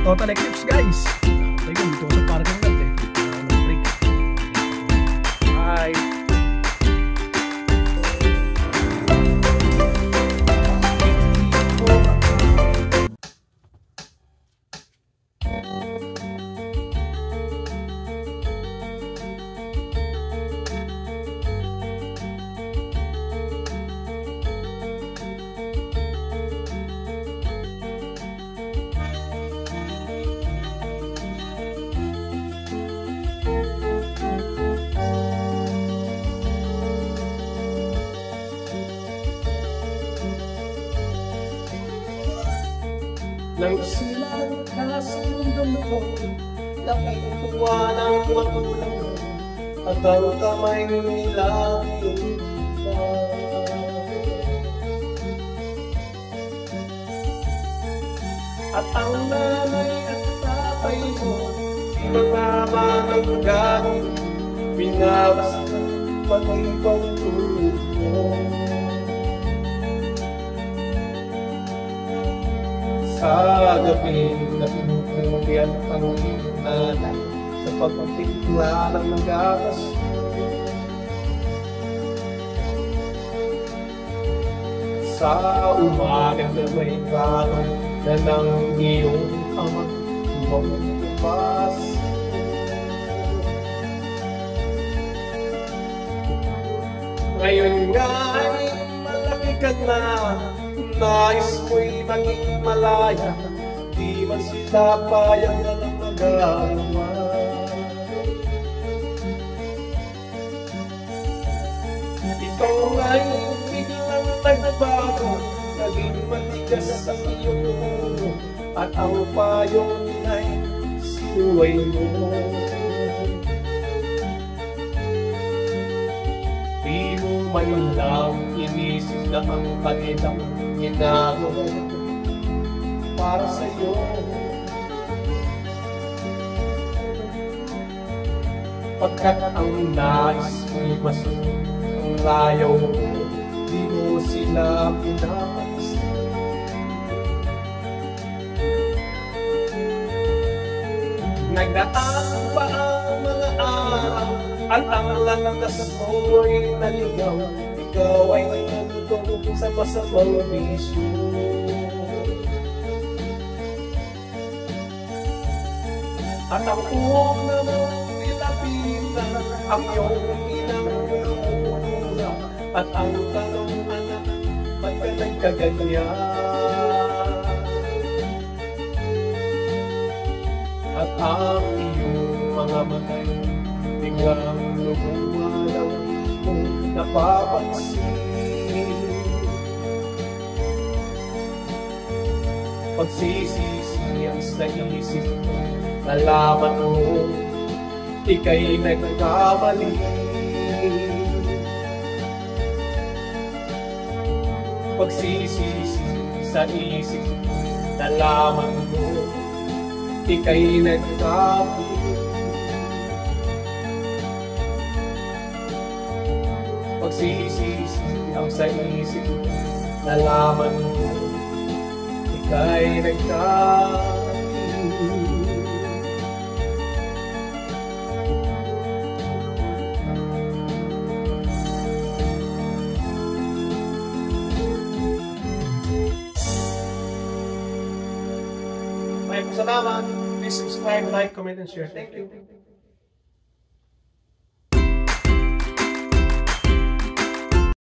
total eclipse guys. Teka, dito sa parking lot eh. Break. Bye. Nang silang ka sa mundong ko, laking tuwa ng magulang mo, at ang kamay nila iba. At ang nanay at tatay mo, pinatama ng gamit, pinawas ng pag-ibang tulog mo. Sa gabi na pinupulian ang iyong nanay sa pagtimpla ng gatas. Sa umaga na may karon na ng iyong amang mabubukas. Ngayon nga ay malaki ka na, nais mo'y maging malaya, di man sila payag na magagawa. Ikaw nga'y biglang nagbago, naging matigas ang iyong ulo, at ang payong ay sinuway mo. Di mo man lang inisip na ang kanilang ginagawa para sa'yo. Pagkat ang nais mo'y masunod ang layaw mo, di mo sila pinapansin. Nagdaan pa ang mga araw at ang landas mo'y naligaw, ikaw ay nandun sa masamang bisyo. At ang buong namang nilapitan ang iyong inang lumulula, at ang tanong anak, ba't ka nagkaganyan? At ang iyong mga matay biglang lumalaw mo napapansin. Pagsisisi ang sa isip mo, nalaman mo ika'y nagkamali. Pagsisisi sa isip mo, nalaman mo ika'y nagkamali. Pagsisisi ang sa isip mo, nalaman mo ika'y nagkamali. Maraming salamat. Please subscribe, like, comment, and share. Thank you.